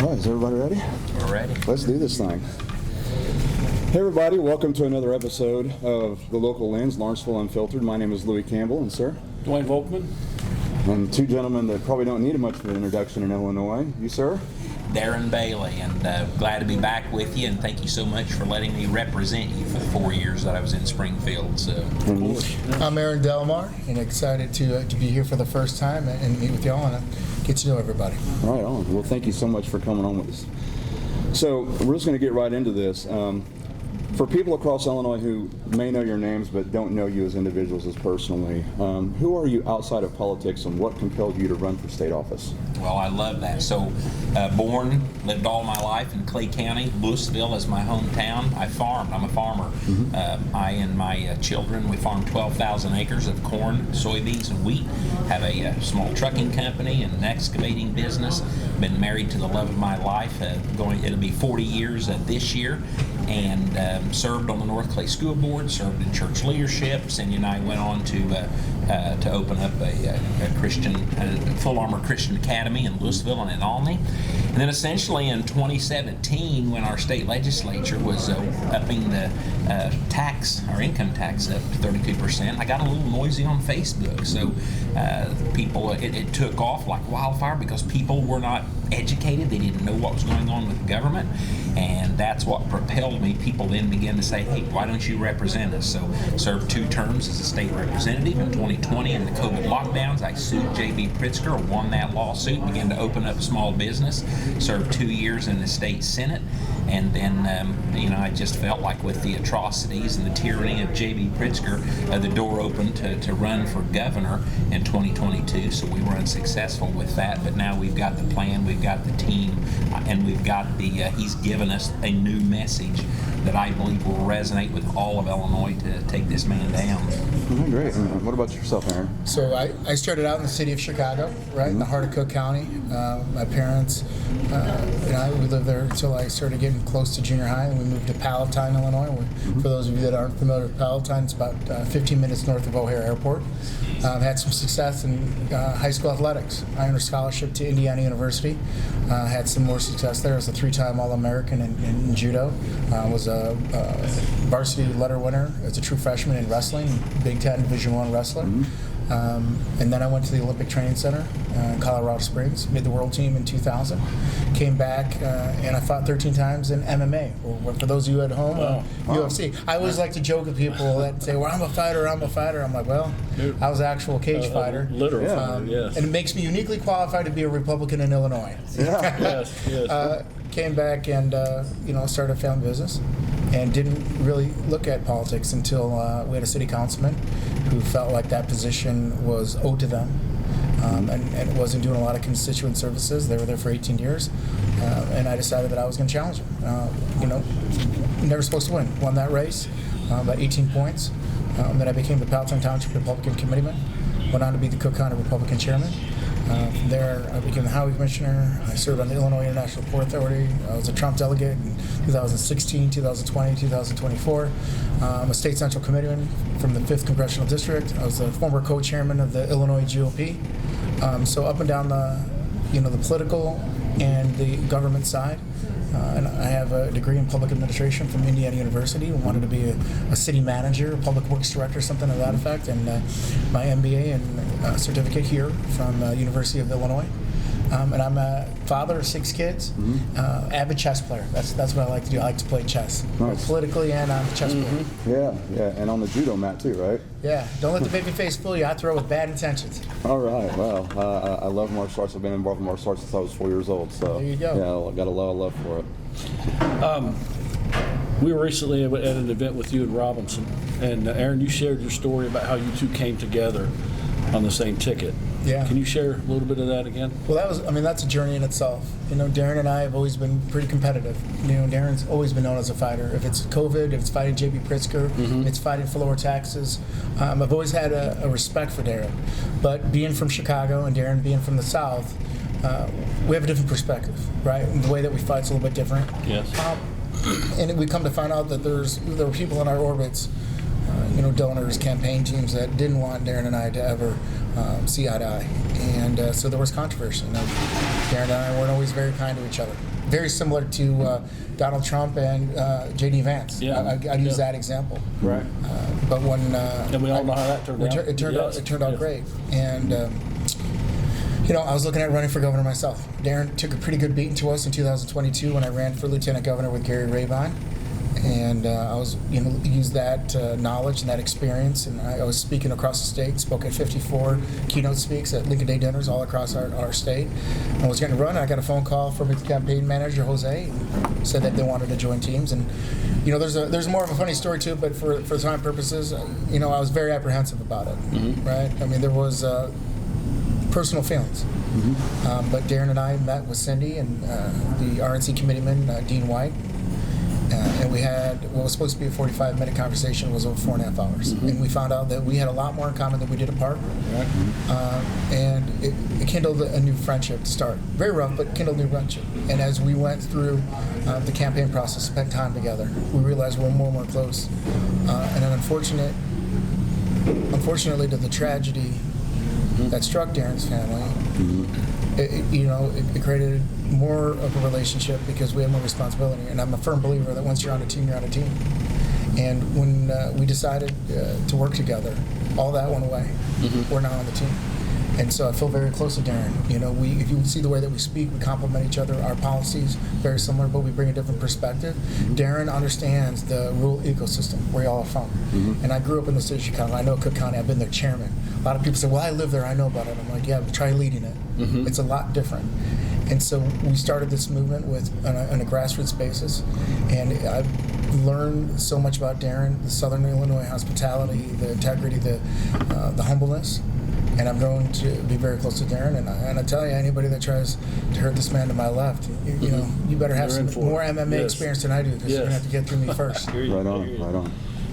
All right, is everybody ready? We're ready. Let's do this thing. Hey everybody, welcome to another episode of The Local Lens, Lawrenceville Unfiltered. My name is Louie Campbell, and sir? Dwayne Volkman. And two gentlemen that probably don't need much of an introduction in Illinois. You, sir? Darren Bailey, and glad to be back with you, and thank you so much for letting me represent you for the 4 years that I was in Springfield. So, I'm Aaron Delmar, and excited to be here for the first time and meet with y'all and get to know everybody. Right on. Well, thank you so much for coming on with us. So we're just going to get right into this. For people across Illinois who may know your names but don't know you as individuals as personally, who are you outside of politics and what compelled you to run for state office? well, I love that. So, lived all my life in Clay County. Louisville is my hometown. I farmed. I'm a farmer. I and my children, we farm 12,000 acres of corn, soybeans, and wheat. Have a small trucking company and an excavating business. Been married to the love of my life. It'll be 40 years this year. And served on the North Clay School Board, served in church leadership. Cindy and I went on to open up a Christian, full armor Christian academy in Louisville and in Olney. And then essentially in 2017, when our state legislature was upping the our income tax up to 32%, I got a little noisy on Facebook. So it took off like wildfire because people were not educated. They didn't know what was going on with the government. And that's what propelled me. People then began to say, hey, why don't you represent us? So served 2 terms as a state representative. In 2020, in the COVID lockdowns, I sued J.B. Pritzker, won that lawsuit, began to open up small business, served 2 years in the state senate. And then, I just felt like with the atrocities and the tyranny of J.B. Pritzker, the door opened to run for governor in 2022. So we were unsuccessful with that. But now we've got the plan, we've got the team, and we've got he's given us a new message that I believe will resonate with all of Illinois to take this man down. Oh, great. And what about yourself, Aaron? So I started out in the city of Chicago, right in the heart of Cook County. My parents and I, we lived there until I started getting close to junior high, and we moved to Palatine, Illinois. For those of you that aren't familiar with Palatine, it's about 15 minutes north of O'Hare Airport. Had some success in high school athletics. I earned a scholarship to Indiana University. Had some more success there as a 3-time All-American in judo. Was a varsity letter winner as a true freshman in wrestling, Big Ten Division I wrestler. And then I went to the Olympic Training Center in Colorado Springs, made the world team in 2000. Came back and I fought 13 times in MMA. Or for those of you at home, UFC. I always like to joke with people that say, well, I'm a fighter. I'm like, well, I was an actual cage fighter. Literal fighter, yes. And it makes me uniquely qualified to be a Republican in Illinois. Yeah. Yes. Came back and started a family business, and didn't really look at politics until we had a city councilman who felt like that position was owed to them, and wasn't doing a lot of constituent services. They were there for 18 years, and I decided that I was going to challenge him. Never supposed to win. Won that race by 18 points. Then I became the Palatine Township Republican committeeman. Went on to be the Cook County Republican chairman. From there, I became the highway commissioner. I served on the Illinois International Port Authority. I was a Trump delegate in 2016, 2020, 2024. I'm a state central committeeman from the 5th Congressional District. I was the former co-chairman of the Illinois GOP. So up and down the political and the government side. And I have a degree in public administration from Indiana University. I wanted to be a city manager, a public works director, something to that effect, and my MBA and certificate here from University of Illinois. And I'm a father of 6 kids, avid chess player. That's what I like to do. I like to play chess, Nice. politically and on the chessboard. Yeah, and on the judo mat too, right? Yeah, don't let the baby face fool you. I throw with bad intentions. All right. Well, I love martial arts. I've been involved in martial arts since I was 4 years old. So There you go. Yeah, I got a lot of love for it. We were recently at an event with you and Robinson, and Aaron, you shared your story about how you two came together on the same ticket. Yeah. Can you share a little bit of that again? Well, that's a journey in itself. Darren and I have always been pretty competitive. Darren's always been known as a fighter. If it's COVID, if it's fighting J.B. Pritzker, it's fighting for lower taxes. I've always had a respect for Darren. But being from Chicago and Darren being from the South, we have a different perspective, right? And the way that we fight is a little bit different. Yes. And we come to find out that there were people in our orbits, donors, campaign teams that didn't want Darren and I to ever see eye to eye. And so there was controversy. Darren and I weren't always very kind to each other. very similar to Donald Trump and J.D. Vance. Yeah. I'd use that example. Right. But when And we all know how that turned out. it turned Yes. out it turned out Yes. great, and I was looking at running for governor myself. Darren took a pretty good beating to us in 2022 when I ran for lieutenant governor with Gary Rabine. And I was, used that knowledge and that experience, and I was speaking across the state, spoke at 54 keynote speaks at Lincoln Day dinners all across our state. I was getting to run, and I got a phone call from its campaign manager, Jose, and said that they wanted to join teams. And, there's more of a funny story to it, but for time purposes, I was very apprehensive about it, right? I mean, there was personal feelings. But Darren and I met with Cindy and the RNC committeeman, Dean White, and we had what was supposed to be a 45-minute conversation was over 4.5 hours. And we found out that we had a lot more in common than we did apart. And it kindled a new friendship to start. Very rough, but kindled a new friendship. And as we went through the campaign process, spent time together, we realized we're more and more close. And then unfortunately, to the tragedy that struck Darren's family, it created more of a relationship because we had more responsibility. And I'm a firm believer that once you're on a team, you're on a team. And when we decided to work together, all that went away. We're now on the team. And so I feel very close to Darren. If you see the way that we speak, we complement each other. Our policies very similar, but we bring a different perspective. Darren understands the rural ecosystem where y'all are from. And I grew up in the city of Chicago. I know Cook County. I've been their chairman. A lot of people say, "Well, I live there. I know about it." I'm like, "Yeah, but try leading it. It's a lot different." And so we started this movement on a grassroots basis, and I've learned so much about Darren, the Southern Illinois hospitality, the integrity, the humbleness. And I'm going to be very close to Darren. And I tell you, anybody that tries to hurt this man to my left, you better have some more MMA experience than I do, because you're going to have to get through me first. Right on.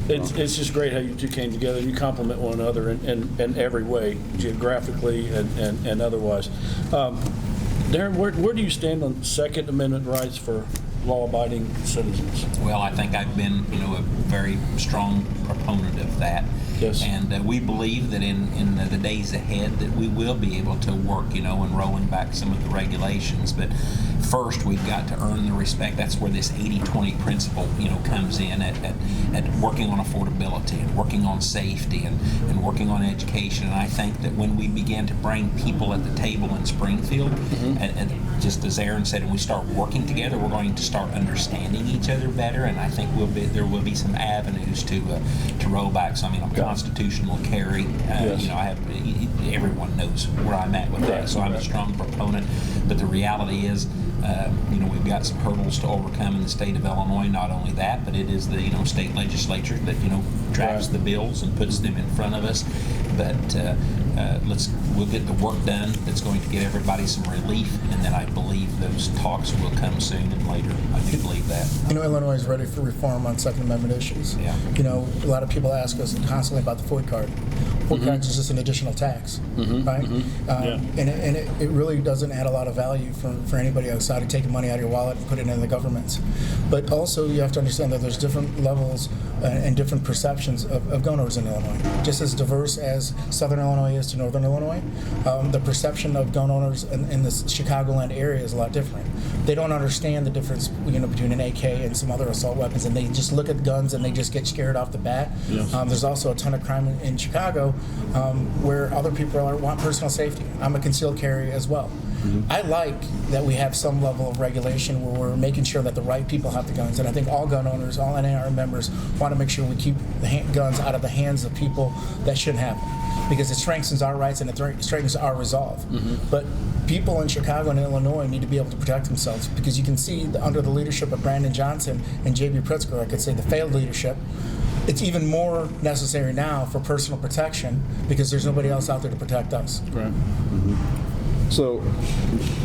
It's just great how you two came together. You complement one another in every way, geographically and otherwise. Darren, where do you stand on Second Amendment rights for law-abiding citizens? Well, I think I've been, a very strong proponent of that. Yes. And we believe that in the days ahead that we will be able to work, in rolling back some of the regulations. But first, we've got to earn the respect. That's where this 80-20 principle, comes in at working on affordability and working on safety and working on education. And I think that when we begin to bring people at the table in Springfield, and just as Aaron said, and we start working together, we're going to start understanding each other better. And I think there will be some avenues to roll back. So, I'm a constitutional carry. Yes. I have everyone knows where I'm at with that. So I'm a strong proponent. But the reality is, we've got some hurdles to overcome in the state of Illinois. Not only that, but it is the state legislature that drafts the bills and puts them in front of us. But we'll get the work done that's going to get everybody some relief, and then I believe those talks will come soon and later. I do believe that. Illinois is ready for reform on Second Amendment issues. Yeah. A lot of people ask us constantly about the Ford card. Ford card is just an additional tax, right? And it really doesn't add a lot of value for anybody outside of taking money out of your wallet and putting it in the government's. But also you have to understand that there's different levels and different perceptions of gun owners in Illinois. Just as diverse as Southern Illinois is to Northern Illinois, the perception of gun owners in the Chicagoland area is a lot different. They don't understand the difference between an AK and some other assault weapons, and they just look at guns and they just get scared off the bat. Yes. There's also a ton of crime in Chicago where other people want personal safety. I'm a concealed carry as well. I like that we have some level of regulation where we're making sure that the right people have the guns, and I think all gun owners, all NAR members want to make sure we keep the guns out of the hands of people that shouldn't have them, because it strengthens our rights and it strengthens our resolve. But people in Chicago and Illinois need to be able to protect themselves, because you can see under the leadership of Brandon Johnson and J.B. Pritzker, I could say the failed leadership, it's even more necessary now for personal protection because there's nobody else out there to protect us. Right. So,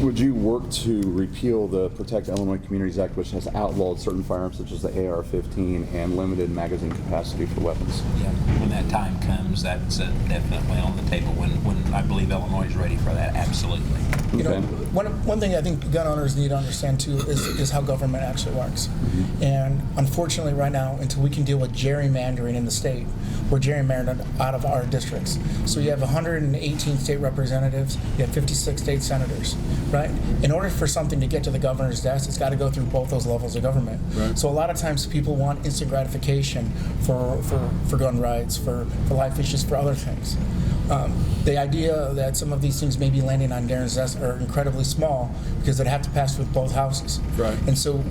would you work to repeal the Protect Illinois Communities Act, which has outlawed certain firearms such as the AR-15 and limited magazine capacity for weapons? Yeah, when that time comes, that's definitely on the table. When I believe Illinois is ready for that, absolutely. You know, Okay. One thing I think gun owners need to understand too is how government actually works. And unfortunately right now, until we can deal with gerrymandering in the state, we're gerrymandered out of our districts. So you have 118 state representatives, you have 56 state senators, right? In order for something to get to the governor's desk, it's got to go through both those levels of government. Right. So a lot of times people want instant gratification for gun rights, for life issues, for other things. The idea that some of these things may be landing on Darren's desk are incredibly small because they'd have to pass through both houses. Right. And so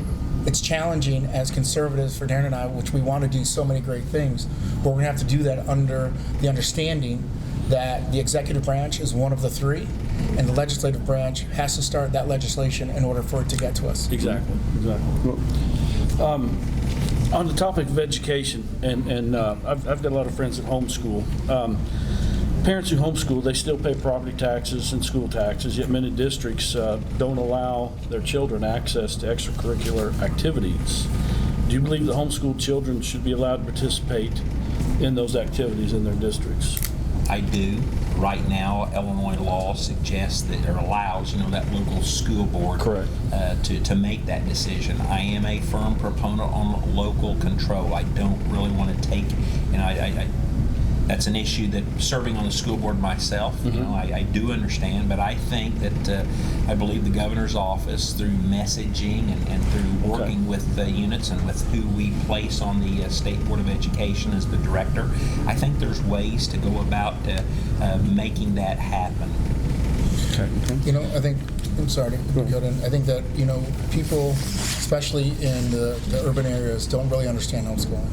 it's challenging as conservatives for Darren and I, which we want to do so many great things, but we're going to have to do that under the understanding that the executive branch is one of the three, and the legislative branch has to start that legislation in order for it to get to us. Exactly. On the topic of education, and I've got a lot of friends that homeschool. Parents who homeschool, they still pay property taxes and school taxes, yet many districts don't allow their children access to extracurricular activities. Do you believe that homeschooled children should be allowed to participate in those activities in their districts? I do. Right now, Illinois law suggests that, or allows, that local school board Correct. To make that decision. I am a firm proponent on local control. I don't really want to take, that's an issue that serving on the school board myself, I do understand, but I think that I believe the governor's office, through messaging and through working with the units and with who we place on the State Board of Education as the director, I think there's ways to go about making that happen. I think, I'm sorry to go in. I think that, people, especially in the urban areas, don't really understand homeschooling.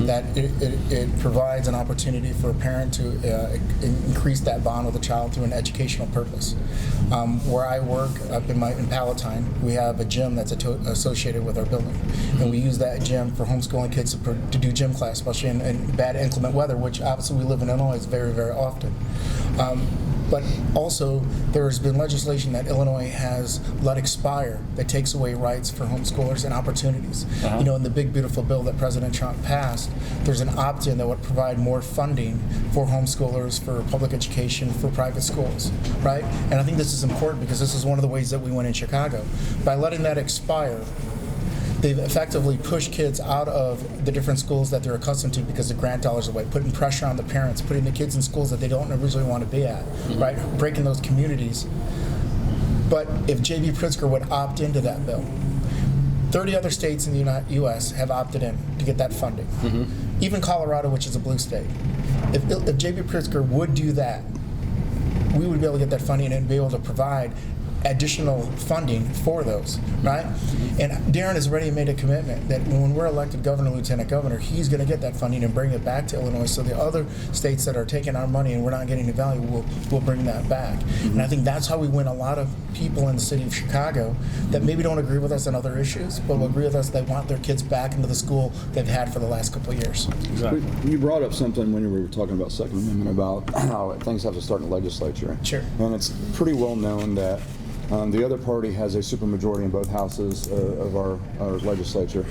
That it provides an opportunity for a parent to increase that bond with a child through an educational purpose. Where I work up in Palatine, we have a gym that's associated with our building, and we use that gym for homeschooling kids to do gym class, especially in bad inclement weather, which obviously we live in Illinois very, very often. But also, there has been legislation that Illinois has let expire that takes away rights for homeschoolers and opportunities. In the big, beautiful bill that President Trump passed, there's an opt-in that would provide more funding for homeschoolers, for public education, for private schools, right? And I think this is important because this is one of the ways that we win in Chicago. By letting that expire, they've effectively pushed kids out of the different schools that they're accustomed to because the grant dollars are away, putting pressure on the parents, putting the kids in schools that they don't originally want to be at, right? Breaking those communities. But if J.B. Pritzker would opt into that bill, 30 other states in the U.S. have opted in to get that funding. Even Colorado, which is a blue state. If J.B. Pritzker would do that, we would be able to get that funding and be able to provide additional funding for those, right? And Darren has already made a commitment that when we're elected governor, lieutenant governor, he's going to get that funding and bring it back to Illinois, so the other states that are taking our money and we're not getting the value will bring that back. And I think that's how we win a lot of people in the city of Chicago that maybe don't agree with us on other issues, but will agree with us. They want their kids back into the school they've had for the last couple of years. Exactly. You brought up something when we were talking about Second Amendment about how things have to start in the legislature. Sure. And it's pretty well known that the other party has a supermajority in both houses of our legislature.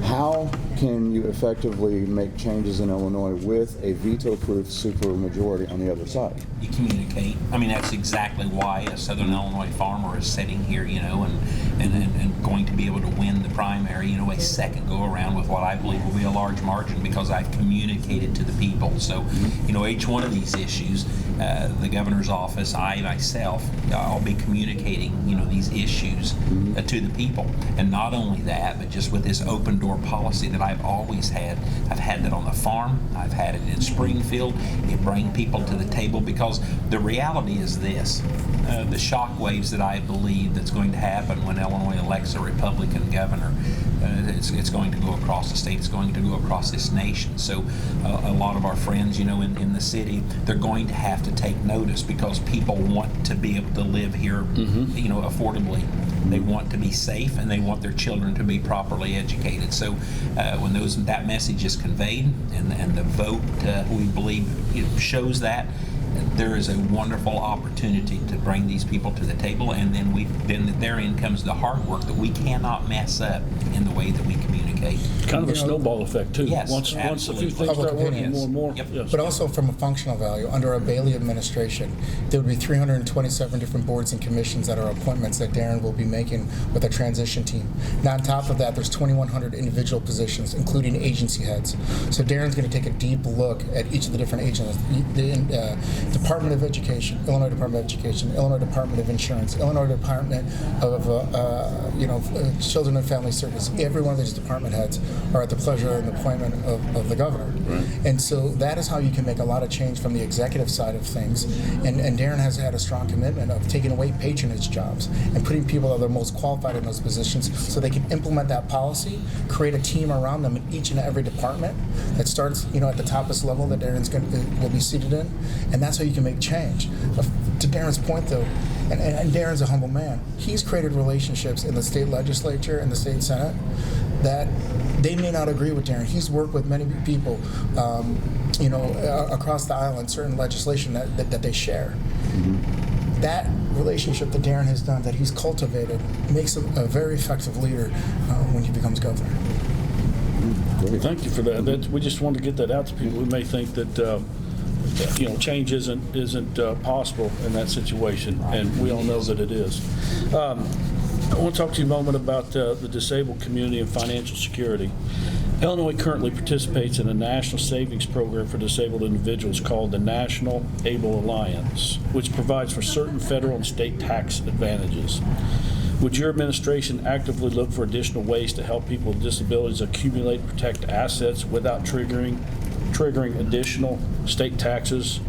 How can you effectively make changes in Illinois with a veto-proof supermajority on the other side? You communicate. I mean, that's exactly why a Southern Illinois farmer is sitting here, and going to be able to win the primary, a second go around with what I believe will be a large margin because I've communicated to the people. So, each one of these issues, the governor's office, I myself, I'll be communicating, these issues to the people. And not only that, but just with this open door policy that I've always had. I've had that on the farm. I've had it in Springfield. You bring people to the table because the reality is this. The shock waves that I believe that's going to happen when Illinois elects a Republican governor, it's going to go across the state. It's going to go across this nation. So a lot of our friends, in the city, they're going to have to take notice because people want to be able to live here, affordably. They want to be safe and they want their children to be properly educated. So when that message is conveyed and the vote, we believe, shows that, there is a wonderful opportunity to bring these people to the table, and then therein comes the hard work that we cannot mess up in the way that we communicate. Kind of a snowball effect, too. Yes, Once a few absolutely. things Public start working opinion. more and more. Yep. Yes. But also from a functional value, under a Bailey administration, there would be 327 different boards and commissions that are appointments that Darren will be making with a transition team. Now, on top of that, there's 2,100 individual positions, including agency heads. So Darren's going to take a deep look at each of the different agencies. The Department of Education, Illinois Department of Education, Illinois Department of Insurance, Illinois Department of Children and Family Service. Every one of these department heads are at the pleasure and appointment of the governor. And so that is how you can make a lot of change from the executive side of things. And Darren has had a strong commitment of taking away patronage jobs and putting people that are most qualified in those positions so they can implement that policy, create a team around them in each and every department that starts at the toppest level that will be seated in. And that's how you can make change. To Darren's point, though, and Darren's a humble man, he's created relationships in the state legislature and the state senate that they may not agree with Darren. He's worked with many people, across the aisle in certain legislation that they share. Mm-hmm. That relationship that Darren has done, that he's cultivated, makes him a very effective leader when he becomes governor. Thank you for that. We just wanted to get that out to people who may think that change isn't possible in that situation, and we all know that it is. I want to talk to you a moment about the disabled community and financial security. Illinois currently participates in a national savings program for disabled individuals called the National Able Alliance, which provides for certain federal and state tax advantages. Would your administration actively look for additional ways to help people with disabilities accumulate and protect assets without triggering additional state taxes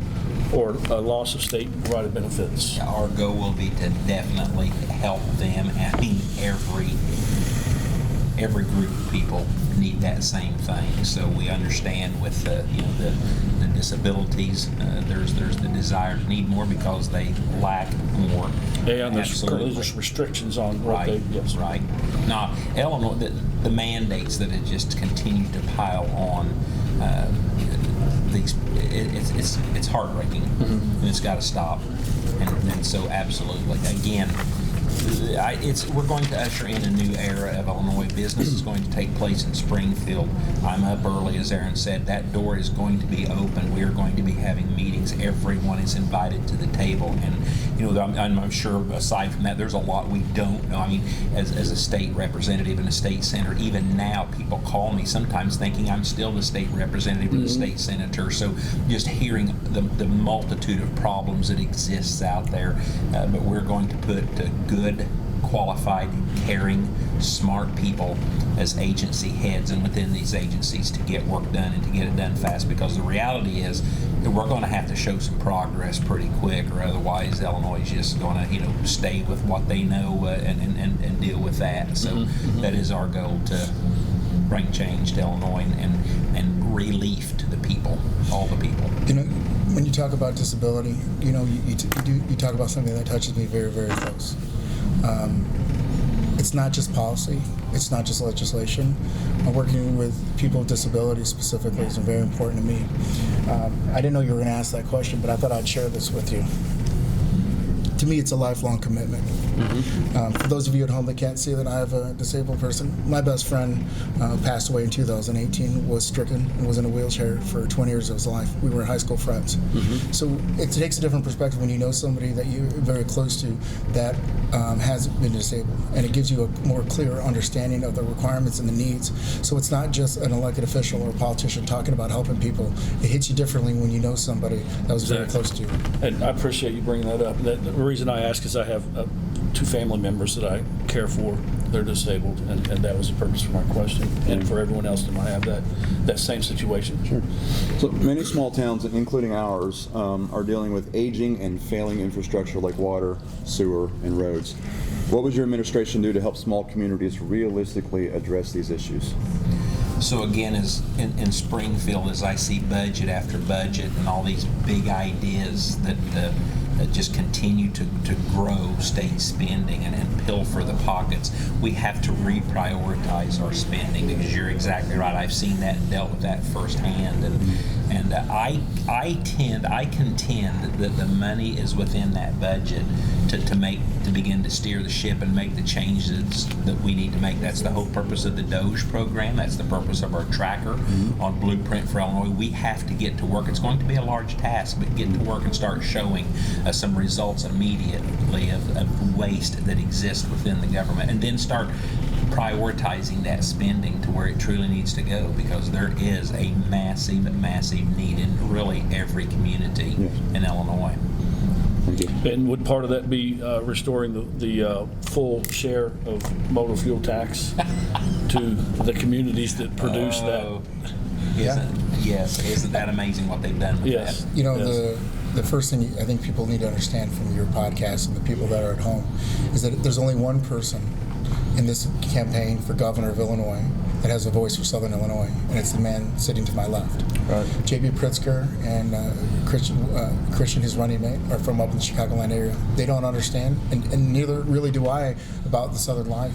or a loss of state-provided benefits? Our goal will be to definitely help them. I mean, every group of people need that same thing. So we understand with the disabilities, there's the desire to need more because they lack more. Yeah, and there's Absolutely. restrictions on what they. Yes. Right. Now, Illinois, the mandates that have just continued to pile on. It's heartbreaking, and it's got to stop. And so, absolutely, again, we're going to usher in a new era of Illinois business. Is going to take place in Springfield. I'm up early, as Aaron said. That door is going to be open. We are going to be having meetings. Everyone is invited to the table, and I'm sure aside from that, there's a lot we don't know. I mean, as a state representative and a state senator, even now people call me sometimes thinking I'm still the state representative or the state senator. So just hearing the multitude of problems that exists out there, but we're going to put good, qualified, caring, smart people as agency heads and within these agencies to get work done and to get it done fast, because the reality is that we're going to have to show some progress pretty quick, or otherwise Illinois is just going to stay with what they know and deal with that. So that is our goal, to bring change to Illinois and relief to the people, all the people. When you talk about disability, you talk about something that touches me very, very close. It's not just policy. It's not just legislation. Working with people with disabilities specifically is very important to me. I didn't know you were going to ask that question, but I thought I'd share this with you. To me, it's a lifelong commitment. For those of you at home that can't see that I have a disabled person, my best friend passed away in 2018, was stricken, and was in a wheelchair for 20 years of his life. We were high school friends. So it takes a different perspective when you know somebody that you're very close to that has been disabled, and it gives you a more clear understanding of the requirements and the needs. So it's not just an elected official or a politician talking about helping people. It hits you differently when you know somebody that was very close to you. And I appreciate you bringing that up. The reason I ask is I have two family members that I care for. They're disabled, and that was the purpose for my question. And for everyone else that might have that same situation. Sure. So many small towns, including ours, are dealing with aging and failing infrastructure like water, sewer, and roads. What would your administration do to help small communities realistically address these issues? So again, as in Springfield, as I see budget after budget and all these big ideas that just continue to grow state spending and pilfer the pockets. We have to reprioritize our spending, because you're exactly right. I've seen that and dealt with that firsthand, and I contend that the money is within that budget to begin to steer the ship and make the changes that we need to make. That's the whole purpose of the DOGE program. That's the purpose of our tracker on Blueprint for Illinois. We have to get to work. It's going to be a large task, but get to work and start showing some results immediately of waste that exists within the government, and then start prioritizing that spending to where it truly needs to go, because there is a massive need in really every community in Illinois. And would part of that be restoring the full share of motor fuel tax to the communities that produce that? Yes, isn't that amazing what they've done with that? You know, the first thing I think people need to understand from your podcast and the people that are at home is that there's only one person in this campaign for governor of Illinois that has a voice for Southern Illinois, and it's the man sitting to my left. Right. J.B. Pritzker and Christian, his running mate, are from up in the Chicagoland area. They don't understand, and neither really do I, about the Southern life.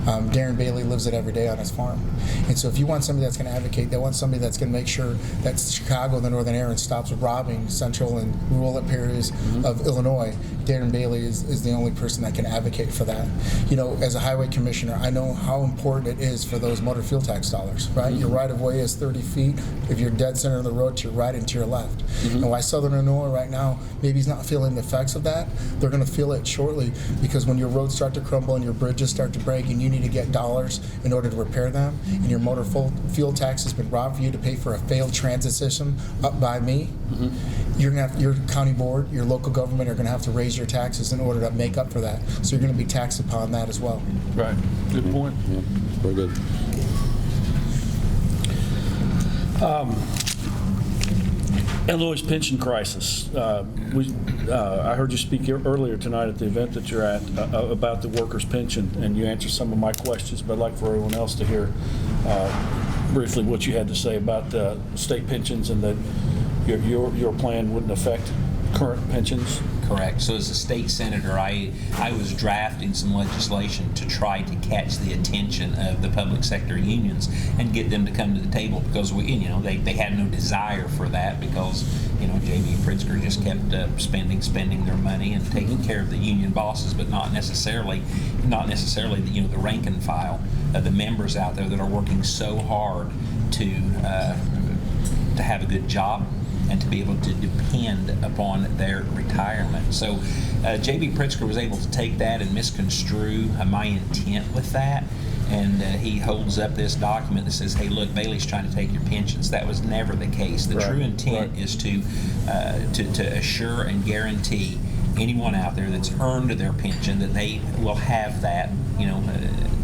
Darren Bailey lives it every day on his farm. And so if you want somebody that's going to advocate, they want somebody that's going to make sure that Chicago and the Northern Aaron stops robbing central and rural areas of Illinois, Darren Bailey is the only person that can advocate for that. You know, as a highway commissioner, I know how important it is for those motor fuel tax dollars, right? Your right-of-way is 30 feet. If you're dead center of the road, to your right and to your left. And why Southern Illinois right now maybe is not feeling the effects of that, they're going to feel it shortly, because when your roads start to crumble and your bridges start to break and you need to get dollars in order to repair them, and your motor fuel tax has been robbed for you to pay for a failed transit system up by me, you're going to have, your county board, your local government are going to have to raise your taxes in order to make up for that. So you're going to be taxed upon that as well. Right. Good point. Yeah, very good. Illinois' pension crisis. I heard you speak earlier tonight at the event that you're at about the workers' pension, and you answered some of my questions, but I'd like for everyone else to hear briefly what you had to say about state pensions, and that your plan wouldn't affect current pensions. Correct. So as a state senator, I was drafting some legislation to try to catch the attention of the public sector unions and get them to come to the table, because they had no desire for that, because J.B. Pritzker just kept spending their money and taking care of the union bosses, but not necessarily the rank and file, the members out there that are working so hard to have a good job and to be able to depend upon their retirement. So J.B. Pritzker was able to take that and misconstrue my intent with that, and he holds up this document that says, hey, look, Bailey's trying to take your pensions. That was never the case. The true intent is to assure and guarantee anyone out there that's earned their pension that they will have that,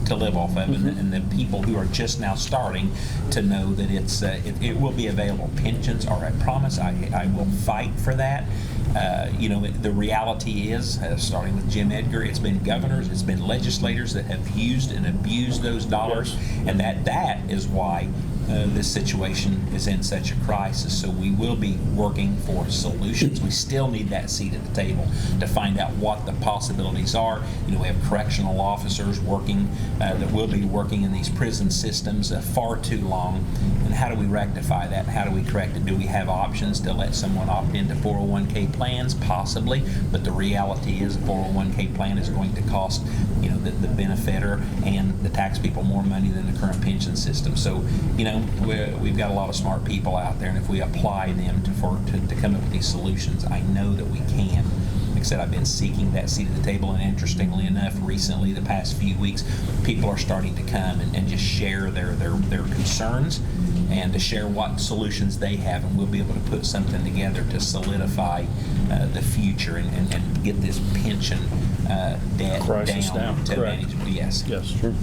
to live off of, and the people who are just now starting to know that it will be available. Pensions are a promise. I will fight for that. The reality is, starting with Jim Edgar, it's been governors, it's been legislators that have used and abused those dollars, and that is why this situation is in such a crisis. So we will be working for solutions. We still need that seat at the table to find out what the possibilities are. We have correctional officers working that will be working in these prison systems far too long. And how do we rectify that? How do we correct it? Do we have options to let someone opt into 401k plans? Possibly, but the reality is a 401k plan is going to cost the benefiter and the tax people more money than the current pension system. So we've got a lot of smart people out there, and if we apply them to come up with these solutions, I know that we can. Like I said, I've been seeking that seat at the table, and interestingly enough, recently, the past few weeks, people are starting to come and just share their concerns and to share what solutions they have, and we'll be able to put something together to solidify the future and get this pension debt Crisis down. to Correct. manage. Yes. Yes. Sure.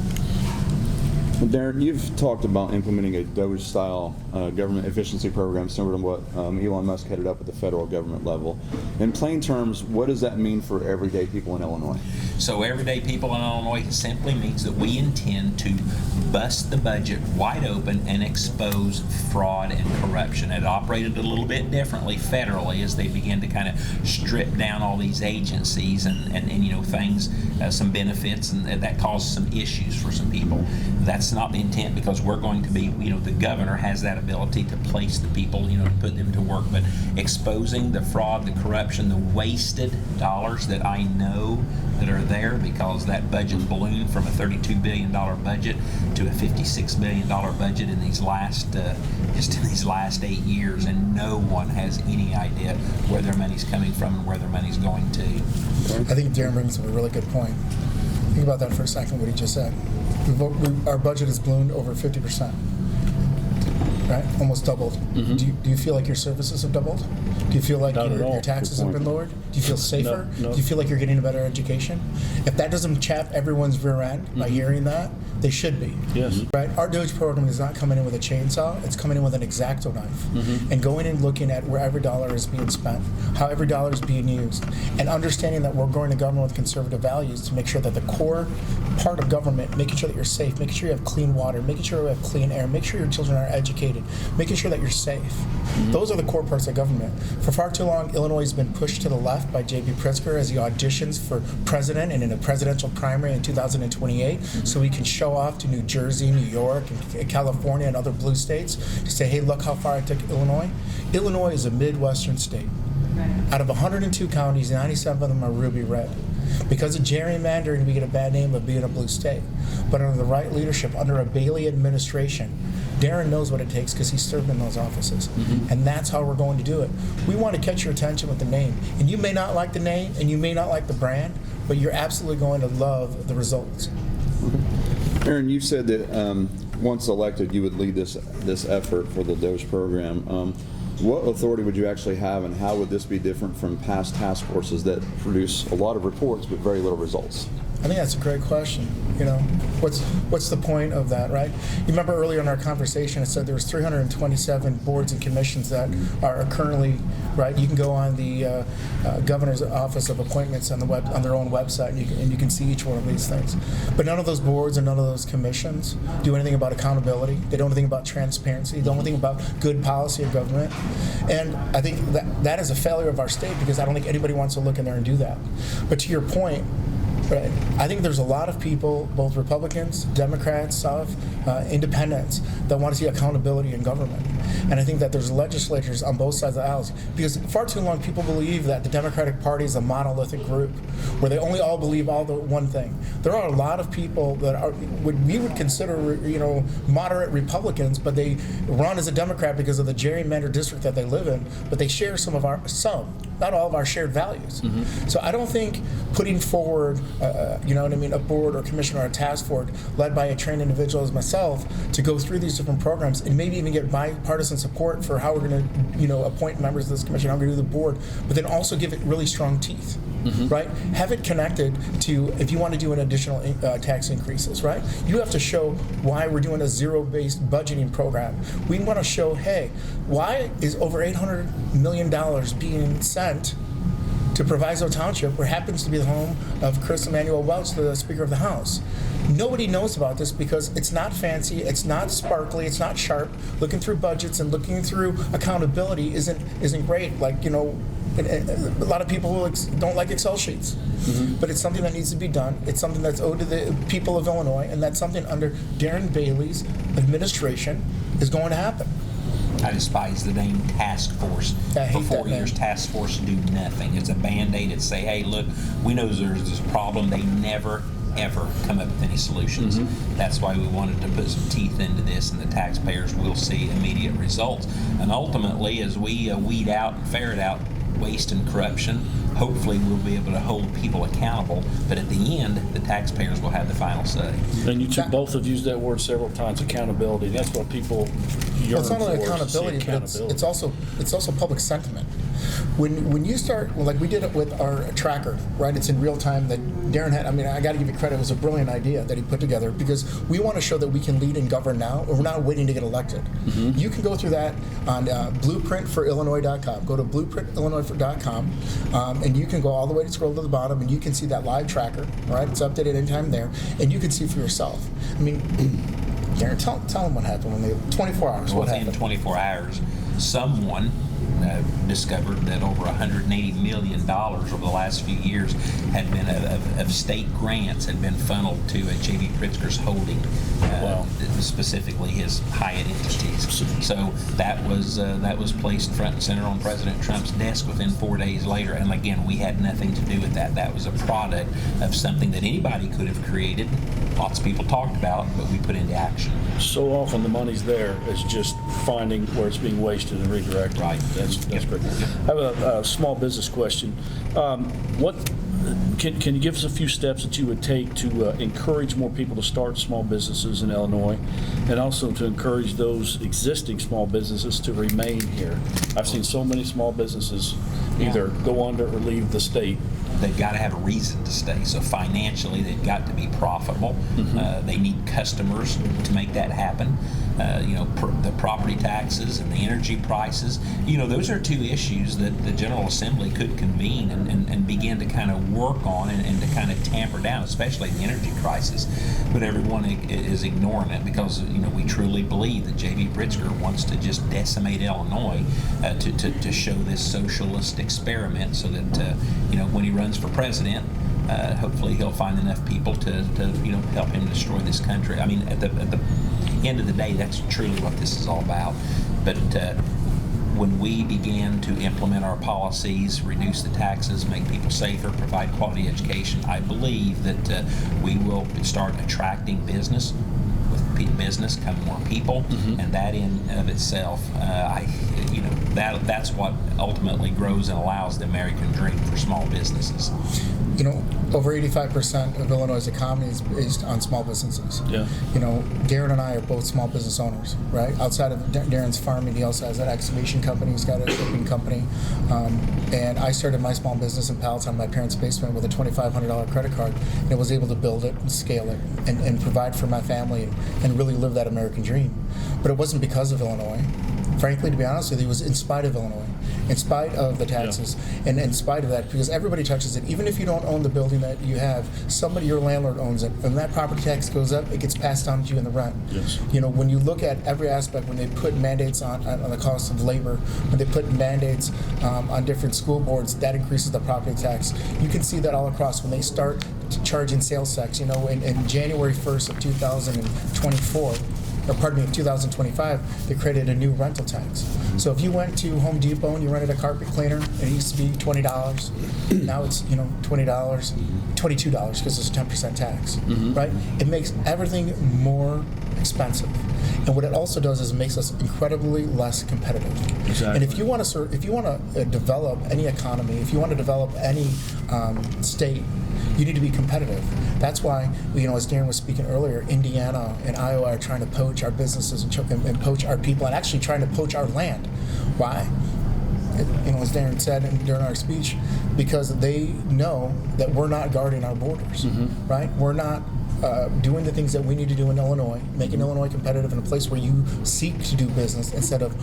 Darren, you've talked about implementing a Doge-style government efficiency program similar to what Elon Musk headed up at the federal government level. In plain terms, what does that mean for everyday people in Illinois? So everyday people in Illinois simply means that we intend to bust the budget wide open and expose fraud and corruption. It operated a little bit differently federally as they begin to kind of strip down all these agencies and things, some benefits, and that caused some issues for some people. That's not the intent, because we're going to be, the governor has that ability to place the people, to put them to work. But exposing the fraud, the corruption, the wasted dollars that I know that are there, because that budget ballooned from a $32 billion budget to a $56 billion budget in these last, just in these last 8 years, and no one has any idea where their money's coming from and where their money's going to. I think Darren brings up a really good point. Think about that for a second, what he just said. Our budget has ballooned over 50%, right? Almost doubled. Mm-hmm. Do you feel like your services have doubled? Do you feel like Not at all. your taxes have been lowered? Do you feel safer? No. Do you feel like you're getting a better education? If that doesn't chap everyone's rear end by hearing that, they should be. Yes. Right? Our Doge program is not coming in with a chainsaw, it's coming in with an X-Acto knife. And going and looking at where every dollar is being spent, how every dollar is being used, and understanding that we're going to government with conservative values to make sure that the core part of government, making sure that you're safe, making sure you have clean water, making sure you have clean air, making sure your children are educated, making sure that you're safe. Those are the core parts of government. For far too long, Illinois has been pushed to the left by J.B. Pritzker as he auditions for president and in a presidential primary in 2028, so he can show off to New Jersey, New York, and California, and other blue states to say, hey, look how far I took Illinois. Illinois is a Midwestern state. Out of 102 counties, 97 of them are ruby red. Because of gerrymandering, we get a bad name of being a blue state. But under the right leadership, under a Bailey administration, Darren knows what it takes because he served in those offices. And that's how we're going to do it. We want to catch your attention with the name. And you may not like the name, and you may not like the brand, but you're absolutely going to love the results. Aaron, you said that once elected, you would lead this effort for the Doge program. What authority would you actually have, and how would this be different from past task forces that produce a lot of reports but very little results? I think that's a great question. What's the point of that, right? You remember earlier in our conversation, I said there was 327 boards and commissions that are currently, right? You can go on the governor's office of appointments on their own website, and you can see each one of these things. But none of those boards and none of those commissions do anything about accountability. They don't do anything about transparency. They don't do anything about good policy of government. And I think that is a failure of our state, because I don't think anybody wants to look in there and do that. But to your point, right, I think there's a lot of people, both Republicans, Democrats, independents, that want to see accountability in government. And I think that there's legislators on both sides of the aisle, because far too long people believe that the Democratic Party is a monolithic group where they only all believe all the one thing. There are a lot of people that we would consider, moderate Republicans, but they run as a Democrat because of the gerrymandered district that they live in, but they share not all of our shared values. So I don't think putting forward, a board or commission or a task force led by a trained individual as myself to go through these different programs and maybe even get bipartisan support for how we're going to, appoint members of this commission, how we're going to do the board, but then also give it really strong teeth. Right? Have it connected to, if you want to do an additional tax increases, right? You have to show why we're doing a zero-based budgeting program. We want to show, hey, why is over $800 million being sent to Proviso Township, where happens to be the home of Chris Emanuel Welch, the Speaker of the House? Nobody knows about this because it's not fancy, it's not sparkly, it's not sharp. Looking through budgets and looking through accountability isn't great. A lot of people don't like Excel sheets, but it's something that needs to be done. It's something that's owed to the people of Illinois, and that's something under Darren Bailey's administration is going to happen. I despise the name task force. I hate For 4 that name. years, task force do nothing. It's a Band-Aid. It's say, hey, look, we know there's this problem. They never, ever come up with any solutions. That's why we wanted to put some teeth into this, and the taxpayers will see immediate results. And ultimately, as we weed out and ferret out waste and corruption, hopefully we'll be able to hold people accountable, but at the end, the taxpayers will have the final say. And you two both have used that word several times, accountability. That's what people yearn It's not for, only is to see accountability, but accountability. it's also public sentiment. When you start, like we did it with our tracker, right? It's in real time. The Darren had, I mean, I got to give you credit. It was a brilliant idea that he put together because we want to show that we can lead and govern now, or we're not waiting to get elected. You can go through that on blueprintforillinois.com. Go to blueprintillinois.com, and you can go all the way to scroll to the bottom, and you can see that live tracker, right? It's updated anytime there, and you can see for yourself. I mean, Darren, tell them what happened when they 24 hours. Well, what within happened? 24 hours, someone discovered that over $180 million over the last few years had been of state grants had been funneled to J.B. Pritzker's holding, specifically his Hyatt entities. So that was placed front and center on President Trump's desk within 4 days later. And again, we had nothing to do with that. That was a product of something that anybody could have created. Lots of people talked about, but we put into action. So often the money's there. It's just finding where it's being wasted and redirected. Right. That's great. I have a small business question. What can you give us a few steps that you would take to encourage more people to start small businesses in Illinois, and also to encourage those existing small businesses to remain here? I've seen so many small businesses either go under or leave the state. They've got to have a reason to stay. So financially, they've got to be profitable. They need customers to make that happen. The property taxes and the energy prices. Those are two issues that the General Assembly could convene and begin to kind of work on and to kind of tamper down, especially the energy crisis. But everyone is ignoring it because we truly believe that J.B. Pritzker wants to just decimate Illinois to show this socialist experiment, so that when he runs for president, hopefully he'll find enough people to help him destroy this country. I mean, at the end of the day, that's truly what this is all about. But when we began to implement our policies, reduce the taxes, make people safer, provide quality education, I believe that we will start attracting business. With business come more people, and that in of itself, that's what ultimately grows and allows the American dream for small businesses. Over 85% of Illinois' economy is based on small businesses. Yeah. Darren and I are both small business owners, right? Outside of Darren's farming, he also has that excavation company. He's got a shipping company. And I started my small business in Palatine in my parents' basement with a $2,500 credit card, and was able to build it and scale it and provide for my family and really live that American dream. But it wasn't because of Illinois. Frankly, to be honest with you, it was in spite of Illinois, in spite of the taxes, and in spite of that, because everybody touches it. Even if you don't own the building that you have, your landlord owns it. When that property tax goes up, it gets passed on to you in the rent. Yes. When you look at every aspect, when they put mandates on the cost of labor, when they put mandates on different school boards, that increases the property tax. You can see that all across when they start charging sales tax. In January 1st of 2024, or pardon me, of 2025, they created a new rental tax. So if you went to Home Depot and you rented a carpet cleaner, it used to be $20. Now it's $20, $22 because it's a 10% tax, right? It makes everything more expensive. And what it also does is it makes us incredibly less competitive. Exactly. And if you want to develop any economy, if you want to develop any state, you need to be competitive. That's why, as Darren was speaking earlier, Indiana and Iowa are trying to poach our businesses and poach our people, and actually trying to poach our land. Why? As Darren said during our speech, because they know that we're not guarding our borders, right? We're not doing the things that we need to do in Illinois, making Illinois competitive in a place where you seek to do business instead of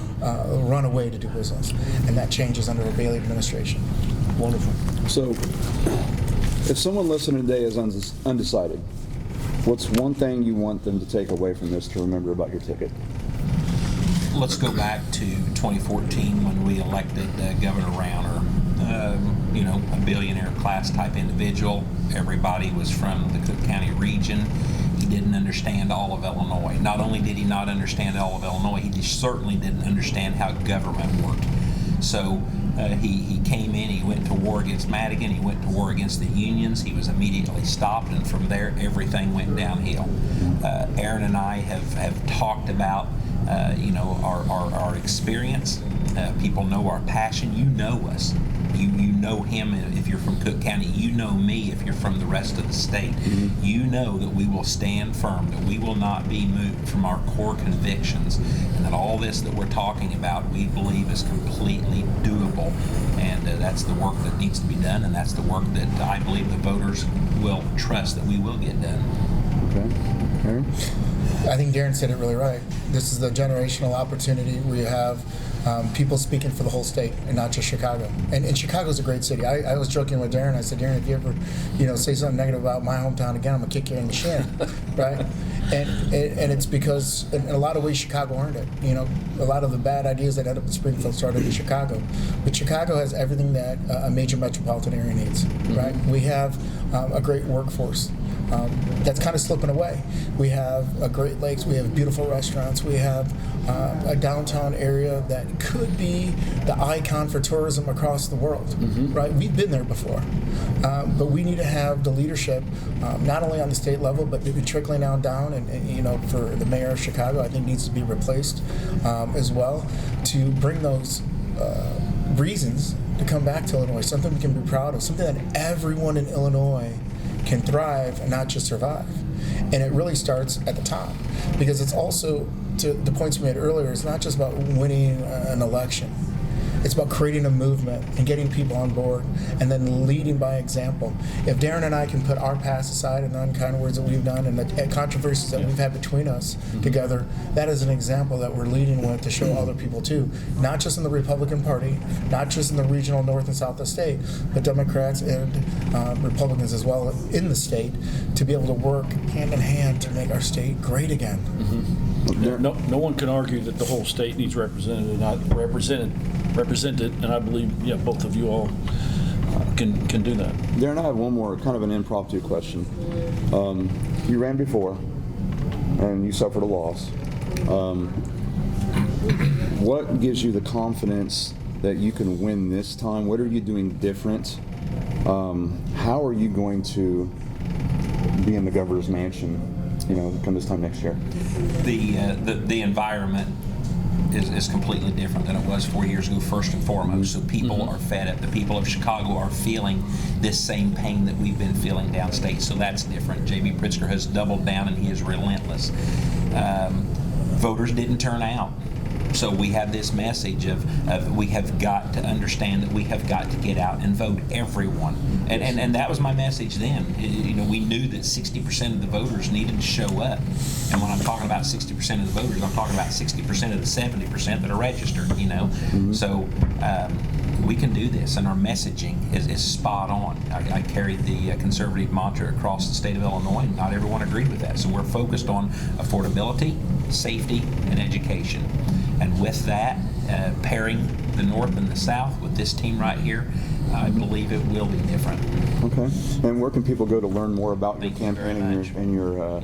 run away to do business. And that changes under a Bailey administration. Wonderful. So, if someone listening today is undecided, what's one thing you want them to take away from this to remember about your ticket? Let's go back to 2014 when we elected Governor Rauner. A billionaire class type individual. Everybody was from the Cook County region. He didn't understand all of Illinois. Not only did he not understand all of Illinois, he just certainly didn't understand how government worked. So he came in, he went to war against Madigan, he went to war against the unions, he was immediately stopped, and from there everything went downhill. Aaron and I have talked about our experience. People know our passion. You know us. You know him if you're from Cook County. You know me if you're from the rest of the state. You know that we will stand firm, that we will not be moved from our core convictions, and that all this that we're talking about we believe is completely doable. And that's the work that needs to be done, and that's the work that I believe the voters will trust that we will get done. Okay. Aaron? I think Darren said it really right. This is the generational opportunity. We have people speaking for the whole state and not just Chicago. And Chicago's a great city. I was joking with Darren. I said, Darren, if you ever, say something negative about my hometown again, I'm gonna kick you in the shin, right? And it's because in a lot of ways Chicago earned it. A lot of the bad ideas that ended up in Springfield started in Chicago, but Chicago has everything that a major metropolitan area needs, right? We have a great workforce. That's kind of slipping away. We have a Great Lakes, we have beautiful restaurants, we have a downtown area that could be the icon for tourism across the world, right? We've been there before, but we need to have the leadership, not only on the state level, but maybe trickling down, and for the mayor of Chicago, I think needs to be replaced as well, to bring those reasons to come back to Illinois, something we can be proud of, something that everyone in Illinois can thrive and not just survive. And it really starts at the top, because it's also, to the points we made earlier, it's not just about winning an election. It's about creating a movement and getting people on board and then leading by example. If Darren and I can put our past aside and the unkind words that we've done and the controversies that we've had between us together, that is an example that we're leading with to show other people too. Not just in the Republican Party, not just in the regional north and south of the state, but Democrats and Republicans as well in the state, to be able to work hand in hand to make our state great again. No one can argue that the whole state needs represented, and I believe both of you all can do that. Darren, I have one more, kind of an impromptu question. You ran before, and you suffered a loss. What gives you the confidence that you can win this time? What are you doing different? How are you going to be in the governor's mansion, come this time next year? The environment is completely different than it was 4 years ago, first and foremost. So people are fed up. The people of Chicago are feeling this same pain that we've been feeling downstate. So that's different. J.B. Pritzker has doubled down, and he is relentless. Voters didn't turn out. So we have this message of we have got to understand that we have got to get out and vote, everyone. And that was my message then. We knew that 60% of the voters needed to show up. And when I'm talking about 60% of the voters, I'm talking about 60% of the 70% that are registered, So we can do this, and our messaging is spot on. I carried the conservative mantra across the state of Illinois, and not everyone agreed with that. So we're focused on affordability, safety, and education. And with that, pairing the North and the South with this team right here, I believe it will be different. Okay. And where can people go to learn more about your campaign and your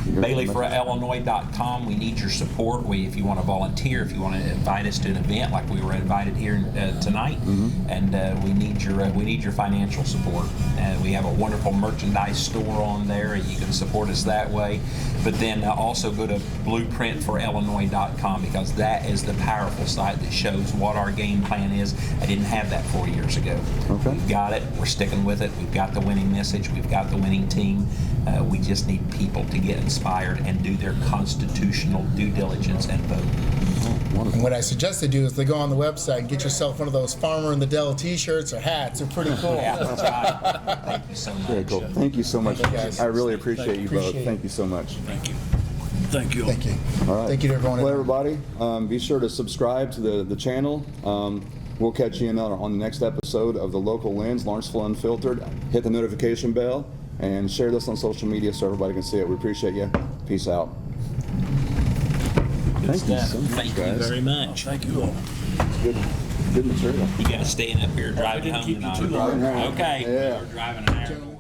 BaileyforIllinois.com. We need your support. If you want to volunteer, if you want to invite us to an event like we were invited here tonight, and we need your financial support. We have a wonderful merchandise store on there, and you can support us that way. But then also go to blueprintforillinois.com, because that is the powerful site that shows what our game plan is. I didn't have that 4 years ago. Okay. We've got it. We're sticking with it. We've got the winning message. We've got the winning team. We just need people to get inspired and do their constitutional due diligence and vote. And what I suggest they do is they go on the website and get yourself one of those Farmer in the Dell t-shirts or hats. They're pretty cool. Yeah, that's right. Thank you so much. Very cool. Thank you so much. guys. I really appreciate you both. Appreciate it. Thank you so much. Thank you. Thank you all. Thank you. All right. Thank you to everyone. Well, everybody, be sure to subscribe to the channel. We'll catch you on the next episode of The Local Lens, Lawrenceville Unfiltered. Hit the notification bell and share this on social media so everybody can see it. We appreciate you. Peace out. Thank you so much, Thank you guys. very much. Thank you all. Good material. You got to stay up here driving didn't home keep you tonight. too long. Driving home. Okay. Yeah. We're driving an hour.